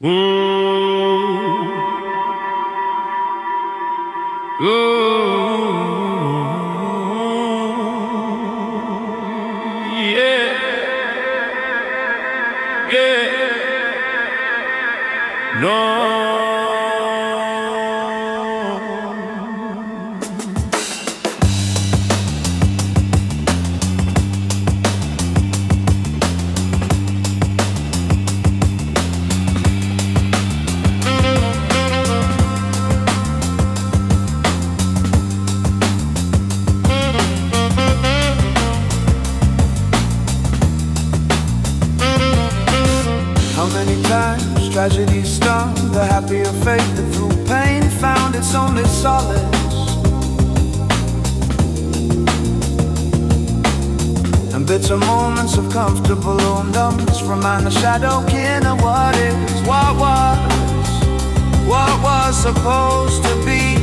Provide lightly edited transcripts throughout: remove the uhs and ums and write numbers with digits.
Ooh, yeah, yeah, no. How many times tragedy stung the happier fate that through pain found its only solace? And bitter moments of comfortable numbness remind the shadow kin of what is, what was supposed to be.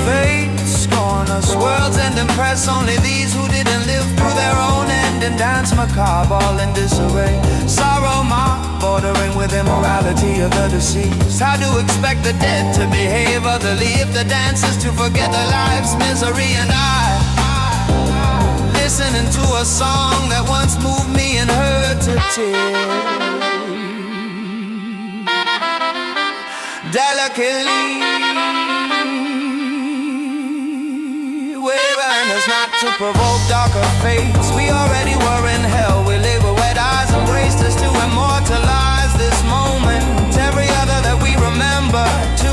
Fate scorn us, worlds end and press only these who didn't live through their own end, and dance macabre all in disarray. Sorrow mob bordering with immorality of the deceased. How to expect the dead to behave otherly if the dance is to forget their life's misery? And I listening to a song that once moved me and her to tears. Delicately we learn us not to provoke darker fates. We already were in hell. We lay with wet eyes, embraced us to immortalize this moment. Every other that we remember, too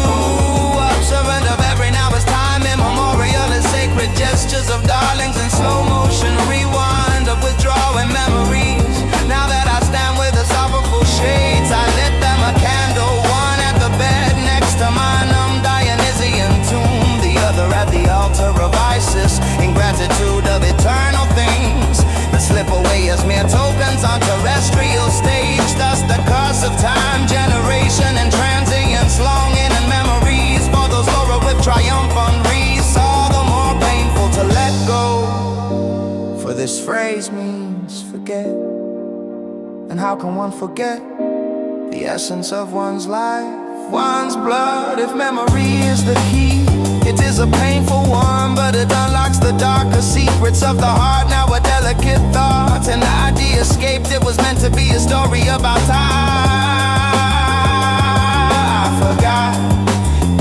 observant of every now is time immemorial is sacred gestures of darlings in slow motion. Rewind of withdrawing memories. Now that I stand with the sorrowful shades, I lit them a candle, one at the bed next to my numb Dionysian tomb, the other at the altar of Isis, in gratitude of eternal things that slip away as mere tokens on terrestrial stage. Thus the curse of time, generation and transience, longing and memories for those laurel with triumphant wreaths, all the more painful to let go. For this phrase means forget. And how can one forget the essence of one's life, one's blood, if memory is the key? It is a painful one, but it unlocks the darker secrets of the heart. Now a delicate thought, an idea escaped. It was meant to be a story about time I forgot.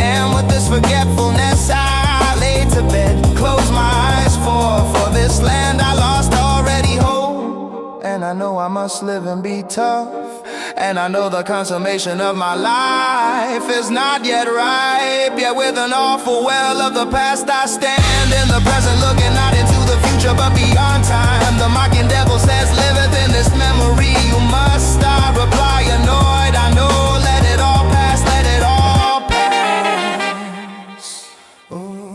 And with this forgetfulness I lay to bed, close my eyes for this land I lost already hold. And I know I must live and be tough, and I know the consummation of my life is not yet ripe. Yet with an awful well of the past I stand in the present, looking not into the future but beyond time. The mocking devil says, liveth in this memory you must. I reply annoyed, I know, let it all pass, let it all pass. Ooh.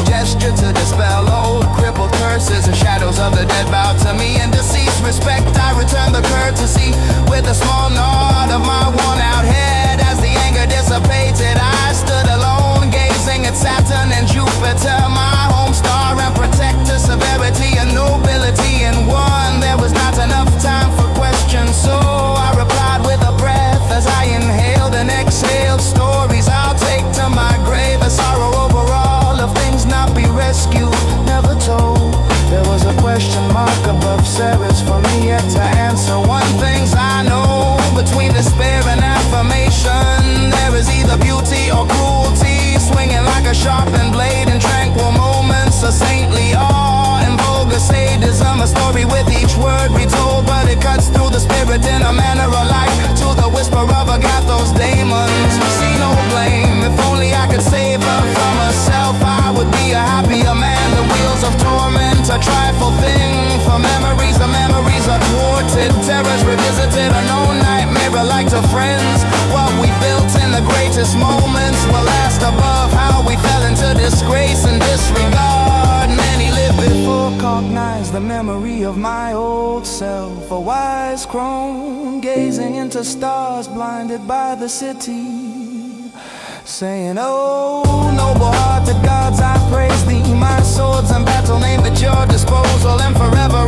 Gesture to dispel old crippled curses and shadows of the dead bow to me. In deceased respect I return the courtesy with a small nod of my worn out head. As the anger dissipated I stood alone, gazing at Saturn and Jupiter, my home star and protector. Severity and nobility in one, there was not enough time for questions, so I replied with a breath as I inhaled and exhaled. Stories I'll take to my grave, a sorrow over all of things not be rescued, never told. There was a question mark above Sarah's for me yet to answer. One thing's I know, between despair and affirmation there is either beauty or cruelty, swinging like a sharpened blade in tranquil moments. A saintly awe and vulgar sadism, a story with each word retold, but it cuts through the spirit in a manner alike to the whisper of Agatho's daemons. See no blame, if only I could save her from herself I would be a happier man. The wheels of torment, a trifle thing, for memories a man aborted, terrors revisited, a known nightmare alike to friends. What we built in the greatest moments will last above how we fell into disgrace and disregard. Many lived before cognized the memory of my old self, a wise crone gazing into stars blinded by the city, saying, oh, noble-hearted gods, I praise thee. My swords and battle named at your disposal, and forever